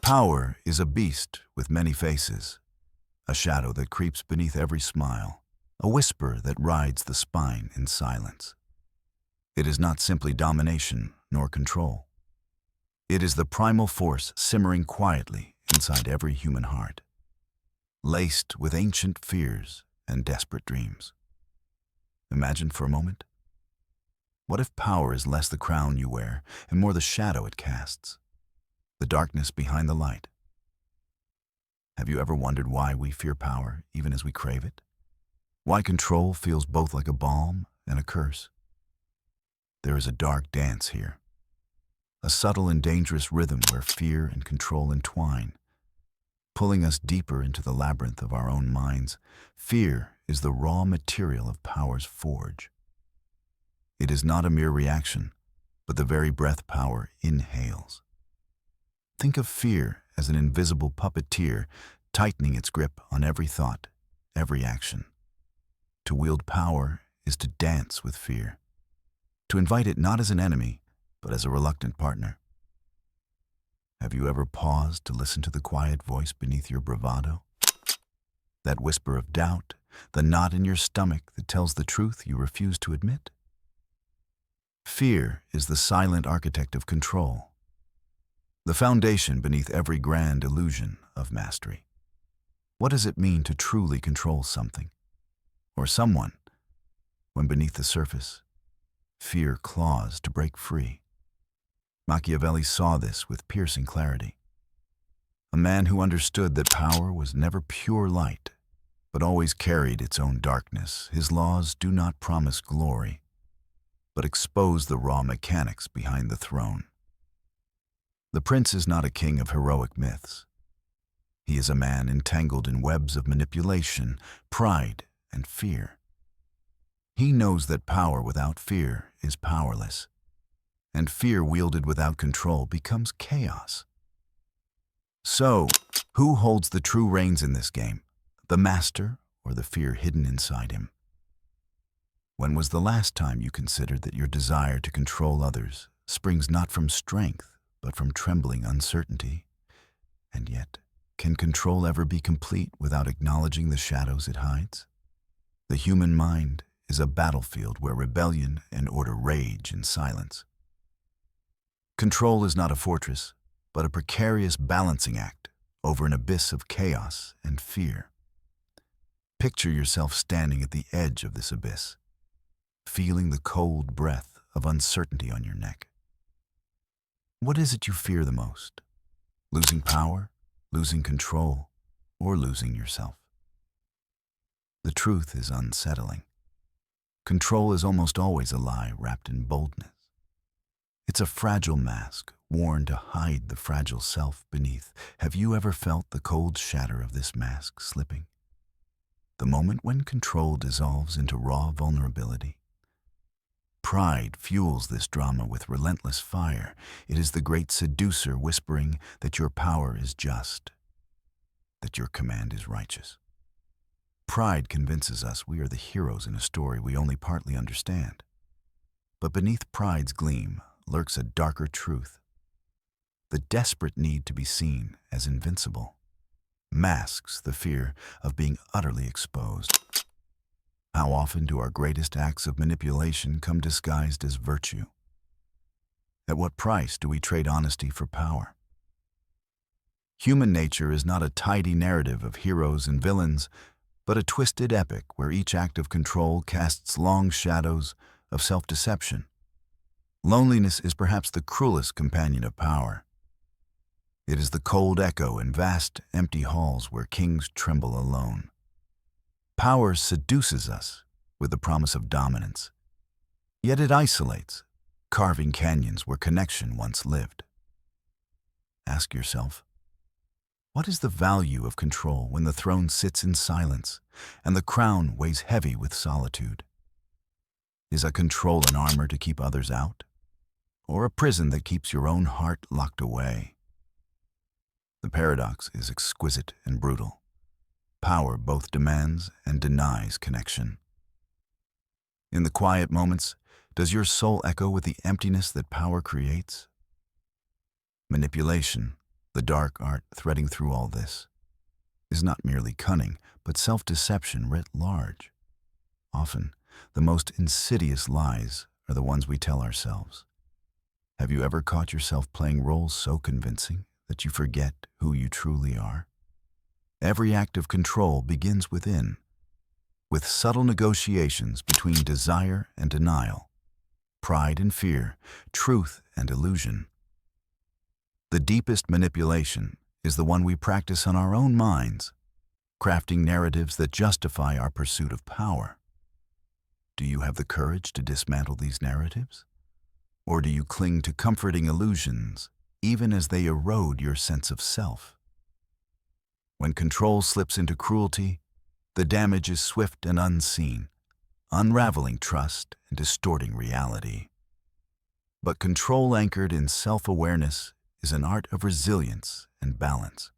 Power is a beast with many faces, a shadow that creeps beneath every smile, a whisper that rides the spine in silence. It is not simply domination nor control. It is the primal force simmering quietly inside every human heart, laced with ancient fears and desperate dreams. Imagine for a moment. What if power is less the crown you wear and more the shadow it casts, the darkness behind the light? Have you ever wondered why we fear power even as we crave it? Why control feels both like a balm and a curse? There is a dark dance here, a subtle and dangerous rhythm where fear and control entwine, pulling us deeper into the labyrinth of our own minds. Fear is the raw material of power's forge. It is not a mere reaction, but the very breath power inhales. Think of fear as an invisible puppeteer tightening its grip on every thought, every action. To wield power is to dance with fear, to invite it not as an enemy, but as a reluctant partner. Have you ever paused to listen to the quiet voice beneath your bravado? That whisper of doubt, the knot in your stomach that tells the truth you refuse to admit? Fear is the silent architect of control, the foundation beneath every grand illusion of mastery. What does it mean to truly control something, or someone, when beneath the surface, fear claws to break free? Machiavelli saw this with piercing clarity. A man who understood that power was never pure light, but always carried its own darkness. His laws do not promise glory, but expose the raw mechanics behind the throne. The prince is not a king of heroic myths. He is a man entangled in webs of manipulation, pride, and fear. He knows that power without fear is powerless, and fear wielded without control becomes chaos. So, who holds the true reins in this game, the master or the fear hidden inside him? When was the last time you considered that your desire to control others springs not from strength, but from trembling uncertainty? And yet, can control ever be complete without acknowledging the shadows it hides? The human mind is a battlefield where rebellion and order rage in silence. Control is not a fortress, but a precarious balancing act over an abyss of chaos and fear. Picture yourself standing at the edge of this abyss, feeling the cold breath of uncertainty on your neck. What is it you fear the most? Losing power, losing control, or losing yourself? The truth is unsettling. Control is almost always a lie wrapped in boldness. It's a fragile mask, worn to hide the fragile self beneath. Have you ever felt the cold shatter of this mask slipping? The moment when control dissolves into raw vulnerability. Pride fuels this drama with relentless fire. It is the great seducer whispering that your power is just, that your command is righteous. Pride convinces us we are the heroes in a story we only partly understand. But beneath pride's gleam lurks a darker truth. The desperate need to be seen as invincible masks the fear of being utterly exposed. How often do our greatest acts of manipulation come disguised as virtue? At what price do we trade honesty for power? Human nature is not a tidy narrative of heroes and villains, but a twisted epic where each act of control casts long shadows of self-deception. Loneliness is perhaps the cruelest companion of power. It is the cold echo in vast, empty halls where kings tremble alone. Power seduces us with the promise of dominance, yet it isolates, carving canyons where connection once lived. Ask yourself, what is the value of control when the throne sits in silence and the crown weighs heavy with solitude? Is a control an armor to keep others out, or a prison that keeps your own heart locked away? The paradox is exquisite and brutal. Power both demands and denies connection. In the quiet moments, does your soul echo with the emptiness that power creates? Manipulation, The dark art threading through all this is not merely cunning, but self-deception writ large. Often, the most insidious lies are the ones we tell ourselves. Have you ever caught yourself playing roles so convincing that you forget who you truly are? Every act of control begins within, with subtle negotiations between desire and denial, pride and fear, truth and illusion. The deepest manipulation is the one we practice on our own minds, crafting narratives that justify our pursuit of power. Do you have the courage to dismantle these narratives? Or do you cling to comforting illusions, even as they erode your sense of self? When control slips into cruelty, the damage is swift and unseen, unraveling trust and distorting reality. But control anchored in self-awareness is an art of resilience and balance.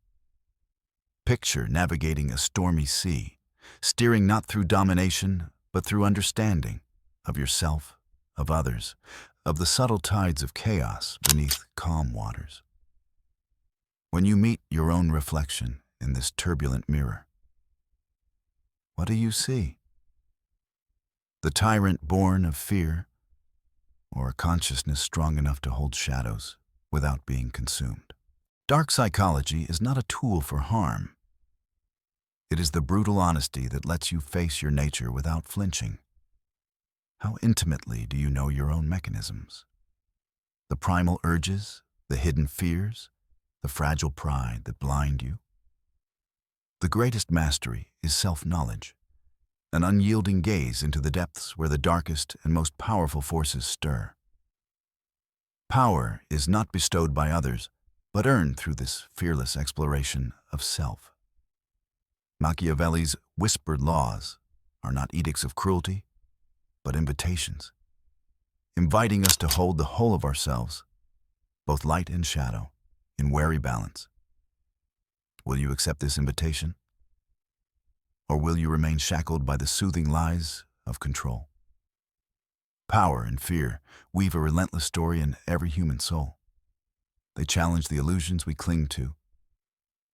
Picture navigating a stormy sea, steering not through domination, but through understanding of yourself, of others, of the subtle tides of chaos beneath calm waters. When you meet your own reflection in this turbulent mirror, what do you see? The tyrant born of fear, or a consciousness strong enough to hold shadows without being consumed? Dark psychology is not a tool for harm. It is the brutal honesty that lets you face your nature without flinching. How intimately do you know your own mechanisms? The primal urges, the hidden fears, the fragile pride that blind you? The greatest mastery is self-knowledge, an unyielding gaze into the depths where the darkest and most powerful forces stir. Power is not bestowed by others, but earned through this fearless exploration of self. Machiavelli's whispered laws are not edicts of cruelty, but invitations, inviting us to hold the whole of ourselves, both light and shadow, in wary balance. Will you accept this invitation? Or will you remain shackled by the soothing lies of control? Power and fear weave a relentless story in every human soul. They challenge the illusions we cling to,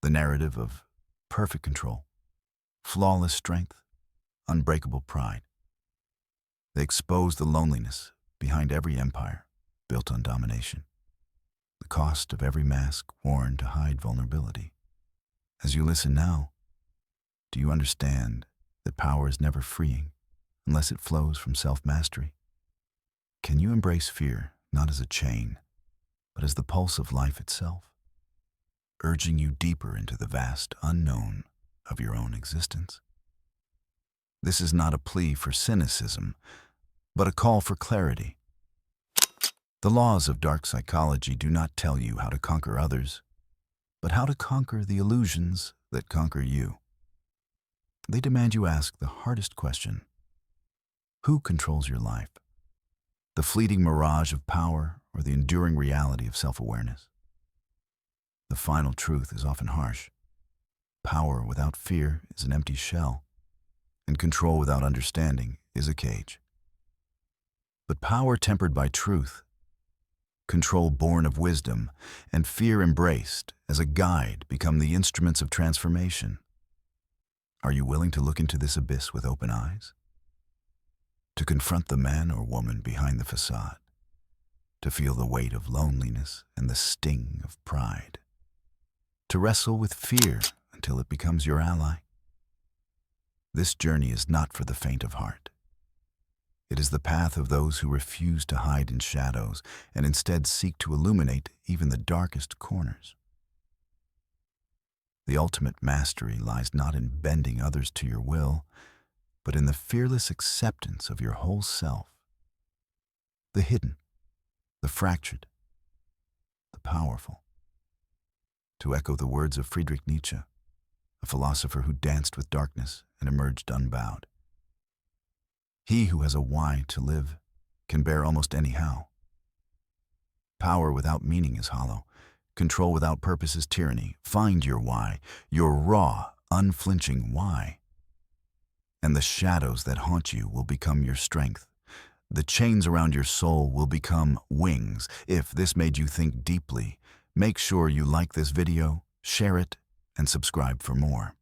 the narrative of perfect control, flawless strength, unbreakable pride. They expose the loneliness behind every empire built on domination, the cost of every mask worn to hide vulnerability. As you listen now, do you understand that power is never freeing unless it flows from self-mastery? Can you embrace fear not as a chain, but as the pulse of life itself, urging you deeper into the vast unknown of your own existence? This is not a plea for cynicism, but a call for clarity. The laws of dark psychology do not tell you how to conquer others, but how to conquer the illusions that conquer you. They demand you ask the hardest question: who controls your life? The fleeting mirage of power or the enduring reality of self-awareness? The final truth is often harsh. Power without fear is an empty shell, and control without understanding is a cage. But power tempered by truth, control born of wisdom, and fear embraced as a guide become the instruments of transformation. Are you willing to look into this abyss with open eyes? To confront the man or woman behind the facade? To feel the weight of loneliness and the sting of pride? To wrestle with fear until it becomes your ally? This journey is not for the faint of heart. It is the path of those who refuse to hide in shadows and instead seek to illuminate even the darkest corners. The ultimate mastery lies not in bending others to your will, but in the fearless acceptance of your whole self. The hidden, the fractured, the powerful. To echo the words of Friedrich Nietzsche, a philosopher who danced with darkness and emerged unbowed. He who has a why to live can bear almost any how. Power without meaning is hollow. Control without purpose is tyranny. Find your why, your raw, unflinching why. And the shadows that haunt you will become your strength. The chains around your soul will become wings. If this made you think deeply, Make sure you like this video, share it, and subscribe for more.